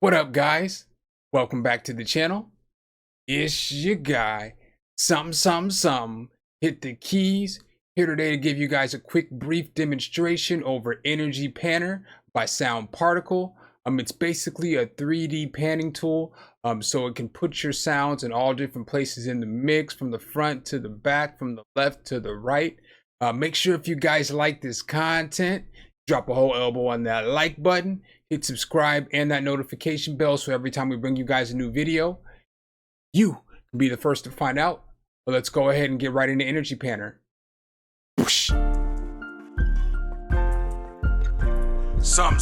What up, guys? Welcome back to the channel. It's your guy, Sumnsumnsumn. Hit the keys. Here today to give you guys a quick brief demonstration over Energy Panner by Sound Particle. It's basically a 3D panning tool, so it can put your sounds in all different places in the mix, from the front to the back, from the left to the right. Make sure if you guys like this content, drop a whole elbow on that like button, hit subscribe and that notification bell so every time we bring you guys a new video, you can be the first to find out. But let's go ahead and get right into Energy Panner. Whoosh. Sum,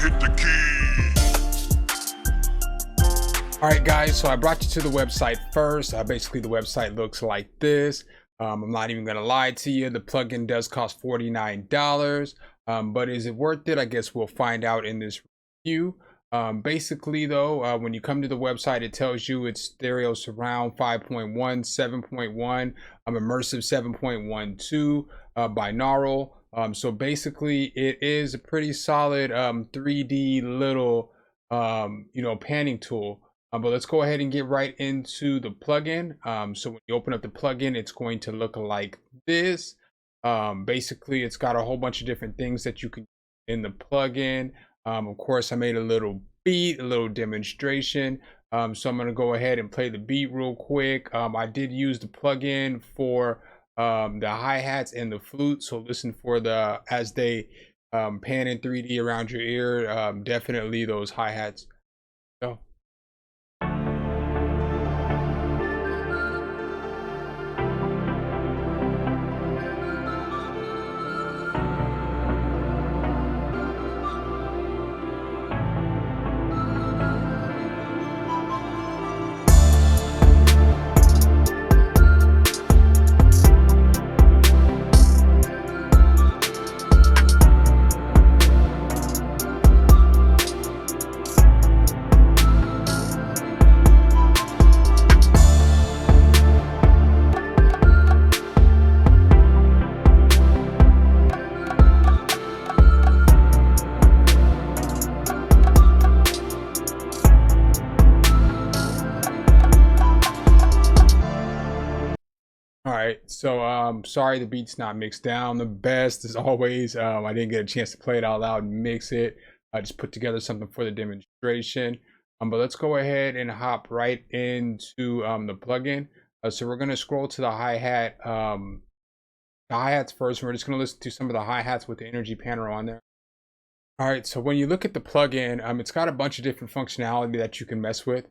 hit the key. All right, guys, so I brought you to the website first. Basically, the website looks like this. I'm not even gonna lie to you. The plugin does cost $49, but is it worth it? I guess we'll find out in this review. Basically, though, when you come to the website, it tells you it's stereo surround 5.1, 7.1, immersive 7.12, binaural. So basically, it is a pretty solid 3D little panning tool. But let's go ahead and get right into the plugin. So when you open up the plugin, it's going to look like this. Basically, it's got a whole bunch of different things that you can do in the plugin. Of course, I made a little beat, a little demonstration. So I'm going to go ahead and play the beat real quick. I did use the plugin for the hi-hats and the flute. So listen for the as they pan in 3D around your ear. Definitely those hi-hats. So. All right, so sorry the beat's not mixed down the best as always. I didn't get a chance to play it out loud and mix it. I just put together something for the demonstration. But let's go ahead and hop right into the plugin. So we're gonna scroll to the hi-hat, the hi-hats first. And we're just gonna listen to some of the hi-hats with the Energy Panner on there. All right, so when you look at the plugin, it's got a bunch of different functionality that you can mess with.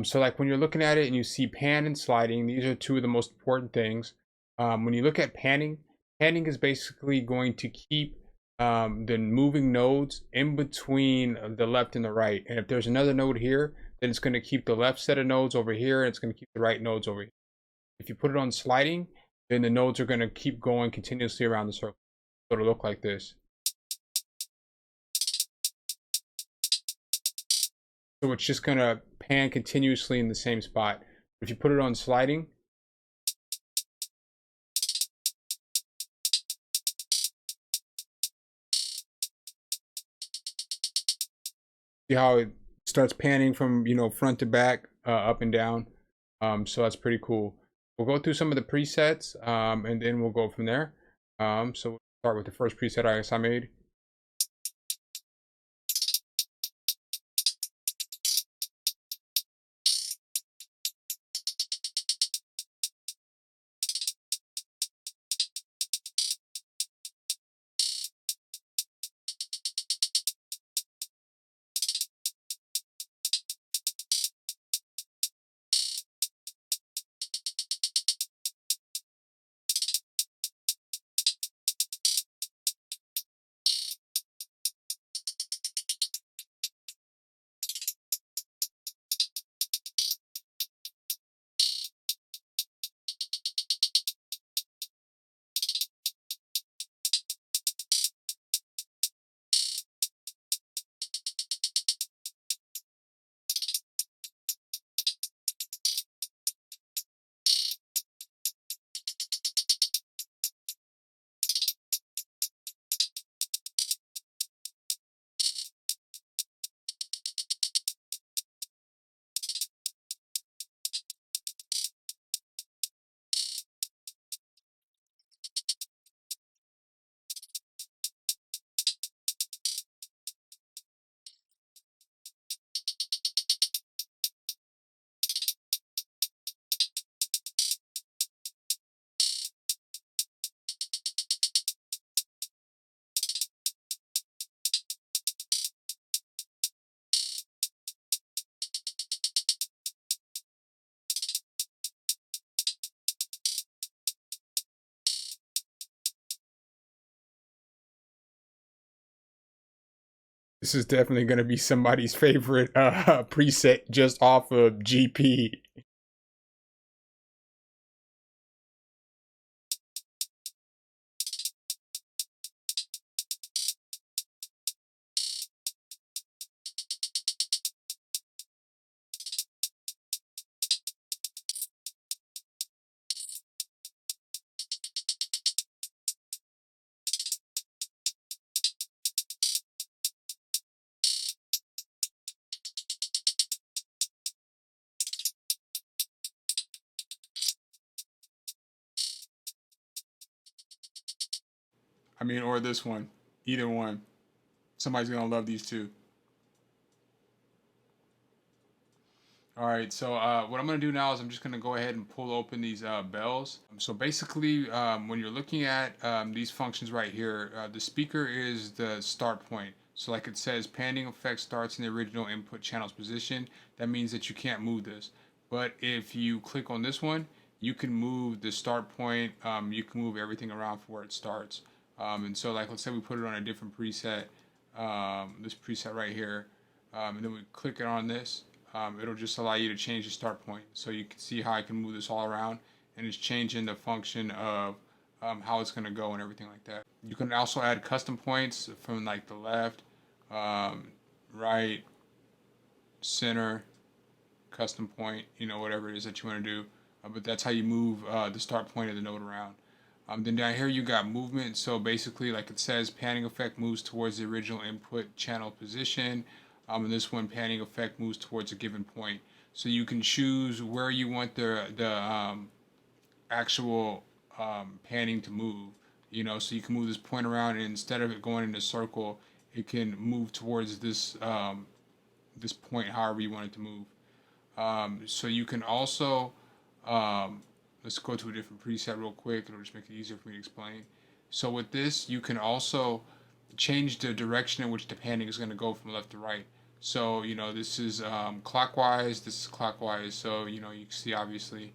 So like when you're looking at it and you see pan and sliding, these are two of the most important things. When you look at panning, panning is basically going to keep the moving nodes in between the left and the right. And if there's another node here, then it's going to keep the left set of nodes over here, and it's going to keep the right nodes over here. If you put it on sliding, then the nodes are going to keep going continuously around the circle. So it'll look like this. So it's just going to pan continuously in the same spot. If you put it on sliding, see how it starts panning from, front to back, up and down. So that's pretty cool. We'll go through some of the presets, and then we'll go from there. So we'll start with the first preset I guess I made. This is definitely going to be somebody's favorite preset just off of GP. I mean, or this one. Either one. Somebody's going to love these two. All right, so what I'm going to do now is I'm just going to go ahead and pull open these bells. So basically, when you're looking at these functions right here, the speaker is the start point. So like it says, panning effect starts in the original input channel's position. That means that you can't move this. But if you click on this one, you can move the start point. You can move everything around for where it starts. And so like, let's say we put it on a different preset, this preset right here, and then we click it on this. It'll just allow you to change the start point. So you can see how I can move this all around, and it's changing the function of how it's going to go and everything like that. You can also add custom points from like the left, right, center, custom point, you know, whatever it is that you want to do. But that's how you move the start point of the note around. Then down here you got movement. So basically, like it says, panning effect moves towards the original input channel position. And this one, panning effect moves towards a given point. So you can choose where you want the actual panning to move. You know, so you can move this point around, and instead of it going in a circle, it can move towards this this point, however you want it to move. So you can also let's go to a different preset real quick. It'll just make it easier for me to explain. So with this, you can also change the direction in which the panning is going to go from left to right. So, you know, this is clockwise, this is clockwise. So, you know, you can see obviously.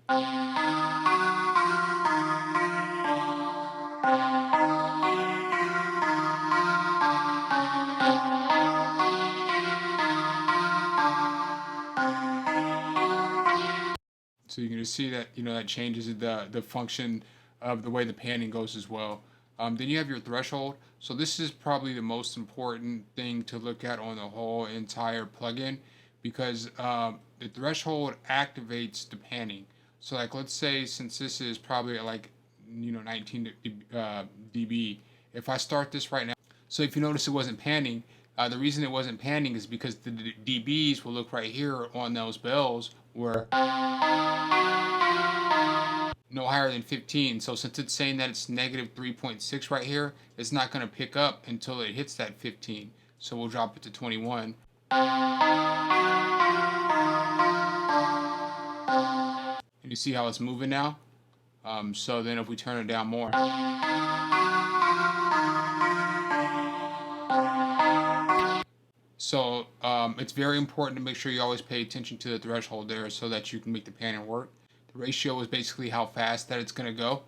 So you can just see that, you know, that changes the function of the way the panning goes as well. Then you have your threshold. So this is probably the most important thing to look at on the whole entire plugin, because the threshold activates the panning. So like, let's say since this is probably at like, you know, 19 dB, if I start this right now, so if you notice it wasn't panning, the reason it wasn't panning is because the dBs will look right here on those bells where no higher than 15. So since it's saying that it's negative 3.6 right here, it's not going to pick up until it hits that 15. So we'll drop it to 21. And you see how it's moving now? So then if we turn it down more, so it's very important to make sure you always pay attention to the threshold there so that you can make the panning work. The ratio is basically how fast that it's going to go.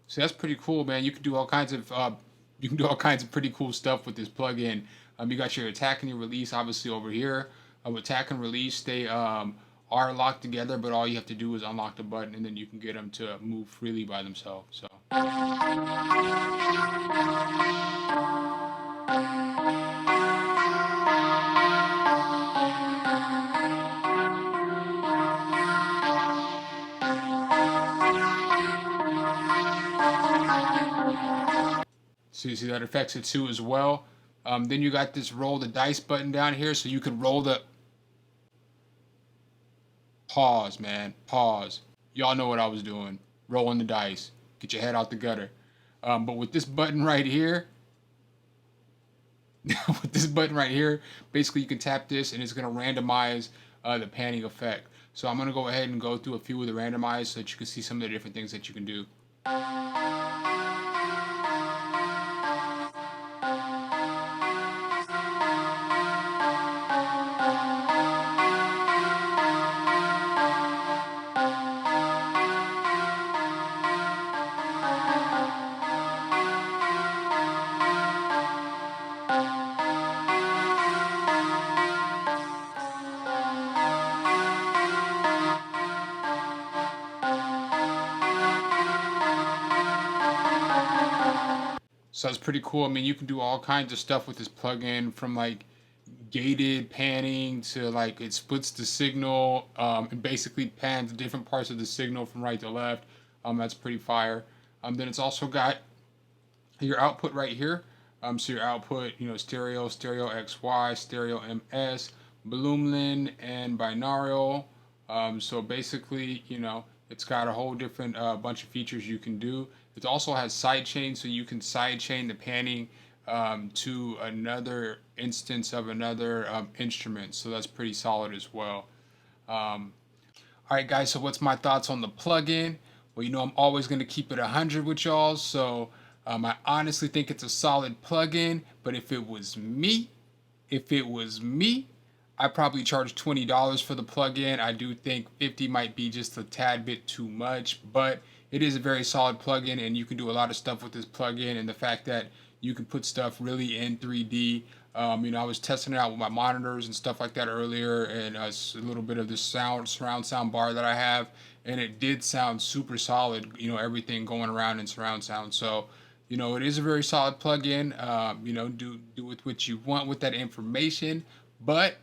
So that's pretty cool, man. You can do all kinds of pretty cool stuff with this plugin. You got your attack and your release obviously over here. With attack and release, they are locked together, but all you have to do is unlock the button, and then you can get them to move freely by themselves. So. So you see that affects it too as well. Then you got this roll the dice button down here, so you can roll the pause, man, pause. Y'all know what I was doing, rolling the dice. Get your head out the gutter. But with this button right here, basically you can tap this and it's gonna randomize the panning effect. So I'm gonna go ahead and go through a few of the randomized so that you can see some of the different things that you can do. So that's pretty cool. I mean, you can do all kinds of stuff with this plugin, from like gated panning to like it splits the signal and basically pans different parts of the signal from right to left. That's pretty fire. Then it's also got your output right here. So your output, stereo, stereo XY, stereo MS, Bloomlin, and binaural. So basically, it's got a whole different bunch of features you can do. It also has sidechain, so you can sidechain the panning to another instance of another instrument. So that's pretty solid as well. All right, guys. So what's my thoughts on the plugin? Well, I'm always going to keep it 100 with y'all. So I honestly think it's a solid plugin. But if it was me, I'd probably charge $20 for the plugin. I do think 50 might be just a tad bit too much, but it is a very solid plugin, and you can do a lot of stuff with this plugin. And the fact that you can put stuff really in 3D. I was testing it out with my monitors and stuff like that earlier, and a little bit of the surround sound bar that I have, and it did sound super solid. Everything going around in surround sound. So, it is a very solid plugin. Do with what you want with that information, but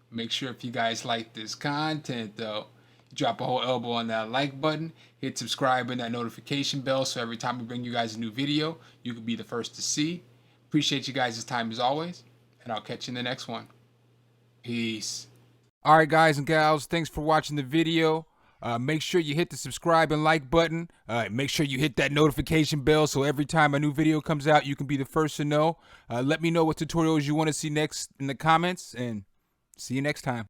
make sure if you guys like this content, though, drop a whole elbow on that like button, hit subscribe and that notification bell, so every time we bring you guys a new video, you can be the first to see. Appreciate you guys' time as always, and I'll catch you in the next one. Peace. All right, guys and gals, thanks for watching the video. Make sure you hit the subscribe and like button. Make sure you hit that notification bell so every time a new video comes out, you can be the first to know. Let me know what tutorials you want to see next in the comments, and see you next time.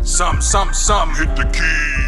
Some hit the key.